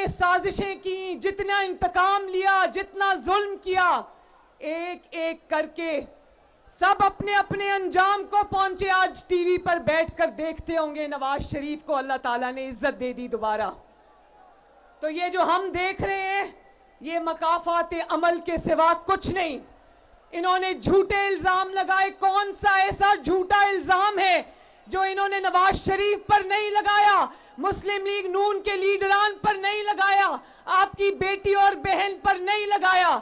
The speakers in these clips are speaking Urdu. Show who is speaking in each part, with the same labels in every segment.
Speaker 1: نے سازشیں کی, جتنا انتقام لیا, جتنا ظلم کیا, ایک ایک کر کے سب اپنے اپنے انجام کو پہنچے. آج ٹی وی پر بیٹھ کر دیکھتے ہوں گے نواز شریف کو اللہ تعالیٰ نے عزت دے دی دوبارہ. تو یہ جو ہم دیکھ رہے ہیں یہ مکافات عمل کے سوا کچھ نہیں. انہوں نے جھوٹے الزام لگائے. کون سا ایسا جھوٹا الزام ہے جو انہوں نے نواز شریف پر نہیں لگایا, مسلم لیگ نون کے لیڈران پر نہیں لگایا, آپ کی بیٹی اور بہن پر نہیں لگایا.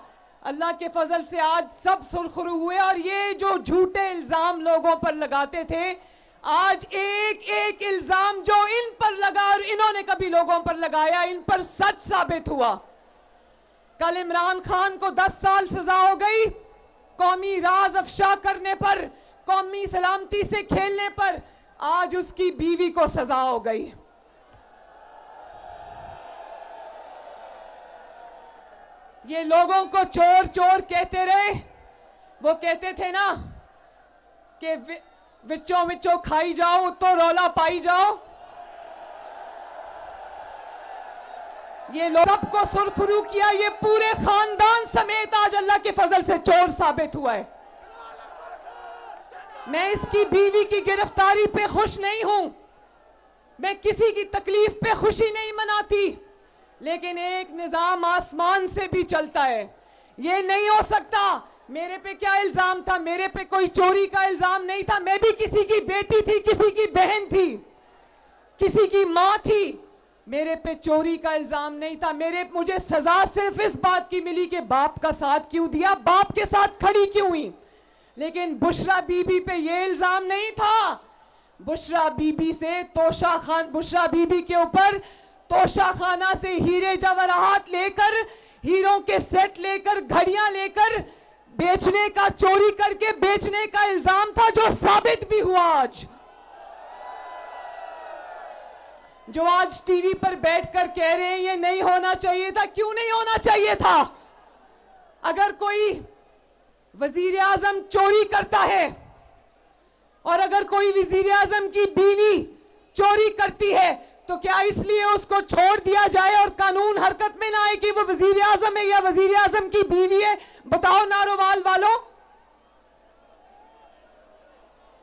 Speaker 1: اللہ کے فضل سے آج سب سرخرو ہوئے. اور یہ جو جھوٹے الزام لوگوں پر لگاتے تھے, آج ایک ایک الزام جو ان پر لگا اور انہوں نے کبھی لوگوں پر لگایا, ان پر سچ ثابت ہوا. کل عمران خان کو 10 سال سزا ہو گئی قومی راز افشا کرنے پر, قومی سلامتی سے کھیلنے پر. آج اس کی بیوی کو سزا ہو گئی. یہ لوگوں کو چور چور کہتے رہے. وہ کہتے تھے نا کہ وچوں وچوں کھائی جاؤ تو رولا پائی جاؤ. یہ لوگ سب کو سرخرو کیا. یہ پورے خاندان سمیت آج اللہ کے فضل سے چور ثابت ہوا ہے. میں اس کی بیوی کی گرفتاری پہ خوش نہیں ہوں, میں کسی کی تکلیف پہ خوشی نہیں مناتی, لیکن ایک نظام آسمان سے بھی چلتا ہے. یہ نہیں ہو سکتا. میرے پہ کیا الزام تھا؟ میرے پہ کوئی چوری کا الزام نہیں تھا. میں بھی کسی کی بیٹی تھی, کسی کی بہن تھی, کسی کی ماں تھی. میرے پہ چوری کا الزام نہیں تھا. مجھے سزا صرف اس بات کی ملی کہ باپ کا ساتھ کیوں دیا, باپ کے ساتھ کھڑی کیوں ہوئی. لیکن بشرا بی بی پہ یہ الزام نہیں تھا. بشرا بی بی سے بشرا بی بی کے اوپر توشہ خانہ سے ہیرے جواہرات لے کر, ہیروں کے سیٹ لے کر, گھڑیاں لے کر بیچنے کا, چوری کر کے بیچنے کا الزام تھا, جو ثابت بھی ہوا. آج جو آج ٹی وی پر بیٹھ کر کہہ رہے ہیں یہ نہیں ہونا چاہیے تھا. کیوں نہیں ہونا چاہیے تھا؟ اگر کوئی وزیر اعظم چوری کرتا ہے اور اگر کوئی وزیر اعظم کی بیوی چوری کرتی ہے تو کیا اس لیے اس کو چھوڑ دیا جائے اور قانون حرکت میں نہ آئے کہ وہ وزیر اعظم ہے یا وزیر اعظم کی بیوی ہے؟ بتاؤ نارووال والوں.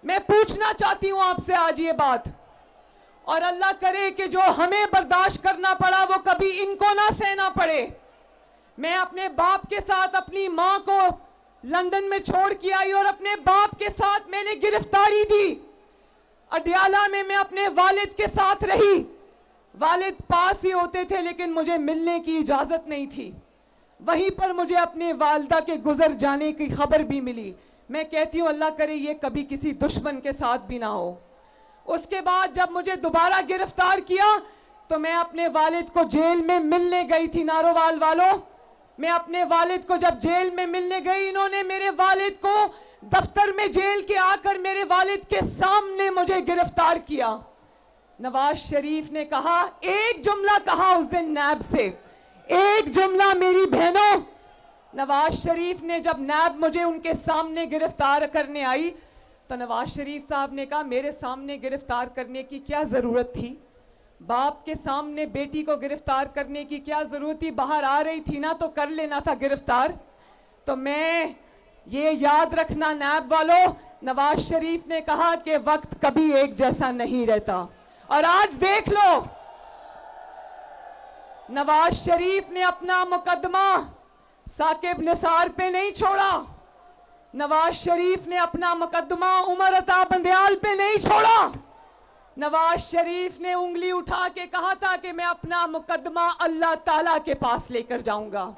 Speaker 1: میں پوچھنا چاہتی ہوں آپ سے آج یہ بات, اور اللہ کرے کہ جو ہمیں برداشت کرنا پڑا وہ کبھی ان کو نہ سہنا پڑے. میں اپنے باپ کے ساتھ اپنی ماں کو لندن میں چھوڑ کے آئی اور اپنے باپ کے ساتھ میں نے گرفتاری دی. اڈیالہ میں اپنے والد کے ساتھ رہی. والد پاس ہی ہوتے تھے لیکن مجھے ملنے کی اجازت نہیں تھی. وہیں پر مجھے اپنے والدہ کے گزر جانے کی خبر بھی ملی. میں کہتی ہوں اللہ کرے یہ کبھی کسی دشمن کے ساتھ بھی نہ ہو. اس کے بعد جب مجھے دوبارہ گرفتار کیا تو میں اپنے والد کو جیل میں ملنے گئی تھی. نارووال والوں, میں اپنے والد کو جب جیل میں ملنے گئی, انہوں نے میرے والد کو دفتر میں جیل کے آ کر میرے والد کے سامنے مجھے گرفتار کیا. نواز شریف نے کہا, ایک جملہ کہا اس دن نیب سے, ایک جملہ میری بہنوں. نواز شریف نے جب نیب مجھے ان کے سامنے گرفتار کرنے آئی تو نواز شریف صاحب نے کہا میرے سامنے گرفتار کرنے کی کیا ضرورت تھی؟ باپ کے سامنے بیٹی کو گرفتار کرنے کی کیا ضرورت تھی؟ باہر آ رہی تھی نا تو کر لینا تھا گرفتار. تو میں یہ یاد رکھنا نیب والوں, نواز شریف نے کہا کہ وقت کبھی ایک جیسا نہیں رہتا. اور آج دیکھ لو, نواز شریف نے اپنا مقدمہ ثاقب نثار پہ نہیں چھوڑا. نواز شریف نے اپنا مقدمہ عمر عطا بندیال پہ نہیں چھوڑا. نواز شریف نے انگلی اٹھا کے کہا تھا کہ میں اپنا مقدمہ اللہ تعالیٰ کے پاس لے کر جاؤں گا,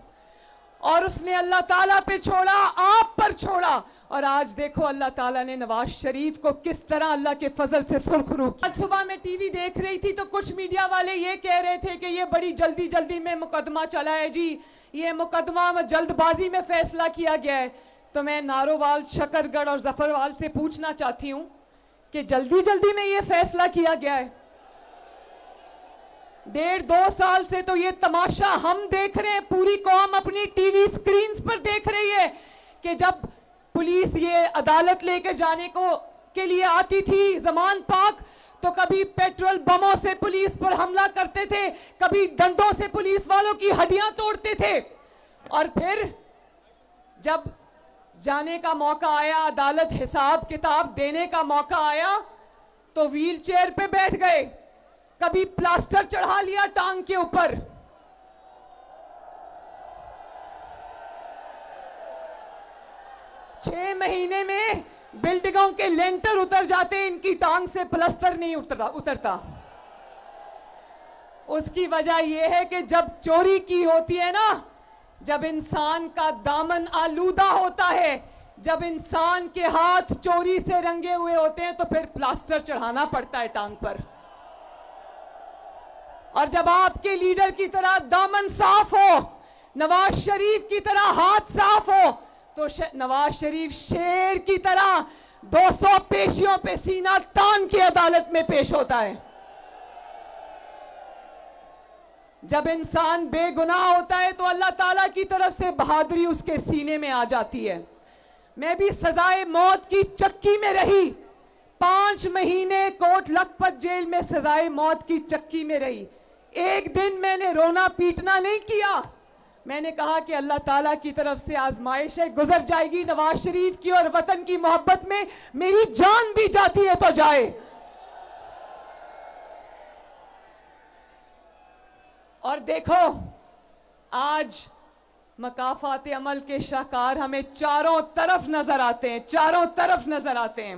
Speaker 1: اور اس نے اللہ تعالیٰ پہ چھوڑا, آپ پر چھوڑا. اور آج دیکھو اللہ تعالیٰ نے نواز شریف کو کس طرح اللہ کے فضل سے سرخرو. آج صبح میں ٹی وی دیکھ رہی تھی تو کچھ میڈیا والے یہ کہہ رہے تھے کہ یہ بڑی جلدی میں مقدمہ چلا ہے جی, یہ مقدمہ جلد بازی میں فیصلہ کیا گیا ہے. تو میں نارووال, شکرگڑھ اور ظفروال سے پوچھنا چاہتی ہوں کہ جلدی میں یہ فیصلہ کیا گیا ہے؟ 1.5-2 سال سے تو یہ تماشا ہم دیکھ رہے ہیں, پوری قوم اپنی ٹی وی سکرینز پر دیکھ رہی ہے کہ جب پولیس یہ عدالت لے کے جانے کے لیے آتی تھی زمان پاک تو کبھی پیٹرول بموں سے پولیس پر حملہ کرتے تھے, کبھی ڈنڈوں سے پولیس والوں کی ہڈیاں توڑتے تھے, اور پھر جب جانے کا موقع آیا, عدالت حساب کتاب دینے کا موقع آیا, تو ویل چیئر پہ بیٹھ گئے, کبھی پلاسٹر چڑھا لیا ٹانگ کے اوپر. 6 مہینے میں بلڈنگوں کے لینٹر اتر جاتے, ان کی ٹانگ سے پلاسٹر نہیں اترتا. اس کی وجہ یہ ہے کہ جب چوری کی ہوتی ہے نا, جب انسان کا دامن آلودہ ہوتا ہے, جب انسان کے ہاتھ چوری سے رنگے ہوئے ہوتے ہیں, تو پھر پلاسٹر چڑھانا پڑتا ہے ٹانگ پر. اور جب آپ کے لیڈر کی طرح دامن صاف ہو, نواز شریف کی طرح ہاتھ صاف ہو, تو نواز شریف شیر کی طرح 200 پیشیوں پہ سینہ تان کی عدالت میں پیش ہوتا ہے. جب انسان بے گناہ ہوتا ہے تو اللہ تعالیٰ کی طرف سے بہادری اس کے سینے میں آ جاتی ہے. میں بھی سزائے موت کی چکی میں رہی, 5 مہینے کوٹ لکھپت جیل میں سزائے موت کی چکی میں رہی. ایک دن میں نے رونا پیٹنا نہیں کیا, میں نے کہا کہ اللہ تعالیٰ کی طرف سے آزمائشیں گزر جائے گی, نواز شریف کی اور وطن کی محبت میں میری جان بھی جاتی ہے تو جائے. اور دیکھو آج مکافات عمل کے شاہکار ہمیں چاروں طرف نظر آتے ہیں, چاروں طرف نظر آتے ہیں.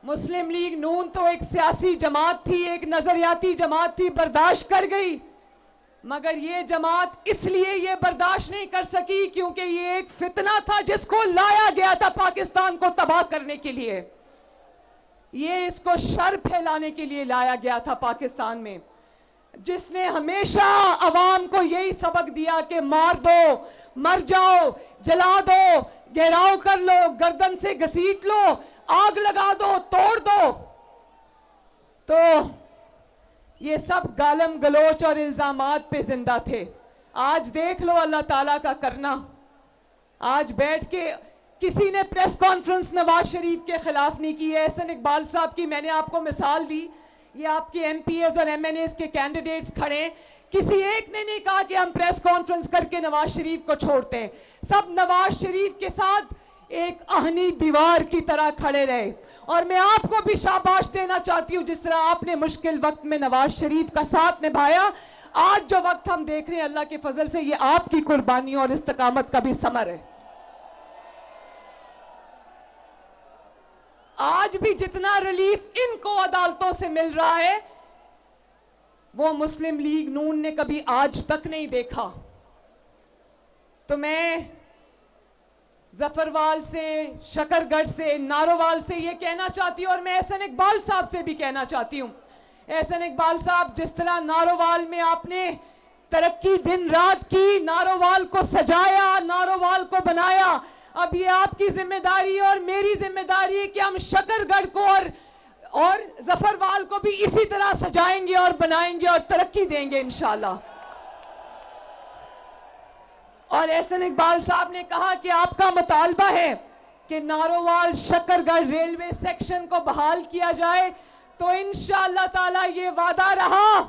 Speaker 1: مسلم لیگ نون تو ایک سیاسی جماعت تھی, ایک نظریاتی جماعت تھی, برداشت کر گئی. مگر یہ جماعت اس لیے یہ برداشت نہیں کر سکی کیونکہ یہ ایک فتنہ تھا جس کو لایا گیا تھا پاکستان کو تباہ کرنے کے لیے. یہ اس کو شر پھیلانے کے لیے لایا گیا تھا پاکستان میں, جس نے ہمیشہ عوام کو یہی سبق دیا کہ مار دو, مر جاؤ, جلا دو, گھیراؤ کر لو, گردن سے گھسیٹ لو, آگ لگا دو, توڑ دو. تو یہ سب گالم گلوچ اور الزامات پہ زندہ تھے. آج دیکھ لو اللہ تعالیٰ کا کرنا. آج بیٹھ کے کسی نے پریس کانفرنس نواز شریف کے خلاف نہیں کی ہے. احسن اقبال صاحب کی میں نے آپ کو مثال دی, یہ آپ کے ایم پی ایز اور ایم این ایز کے کینڈیڈیٹس کھڑے, کسی ایک نے نہیں کہا کہ ہم پریس کانفرنس کر کے نواز شریف کو چھوڑتے ہیں. سب نواز شریف کے ساتھ ایک اہنی دیوار کی طرح کھڑے رہے. اور میں آپ کو بھی شاباش دینا چاہتی ہوں, جس طرح آپ نے مشکل وقت میں نواز شریف کا ساتھ نبھایا. آج جو وقت ہم دیکھ رہے ہیں اللہ کے فضل سے, یہ آپ کی قربانی اور استقامت کا بھی ثمر ہے. آج بھی جتنا ریلیف ان کو عدالتوں سے مل رہا ہے وہ مسلم لیگ نون نے کبھی آج تک نہیں دیکھا. تو میں ظفروال سے, شکرگڑھ سے, نارووال سے یہ کہنا چاہتی ہوں, اور میں احسن اقبال صاحب سے بھی کہنا چاہتی ہوں. احسن اقبال صاحب, جس طرح نارووال میں آپ نے ترقی دن رات کی, نارووال کو سجایا, نارووال کو بنایا, اب یہ آپ کی ذمہ داری اور میری ذمہ داری ہے کہ ہم شکرگڑھ کو اور ظفروال کو بھی اسی طرح سجائیں گے اور بنائیں گے اور ترقی دیں گے انشاءاللہ. اور احسن اقبال صاحب نے کہا کہ آپ کا مطالبہ ہے کہ نارووال شکرگڑھ ریلوے سیکشن کو بحال کیا جائے, تو انشاءاللہ تعالیٰ یہ وعدہ رہا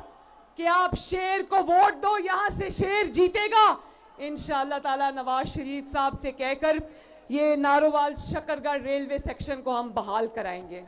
Speaker 1: کہ آپ شیر کو ووٹ دو, یہاں سے شیر جیتے گا. انشاءاللہ تعالیٰ نواز شریف صاحب سے کہہ کر یہ نارووال شکرگڑھ ریلوے سیکشن کو ہم بحال کرائیں گے.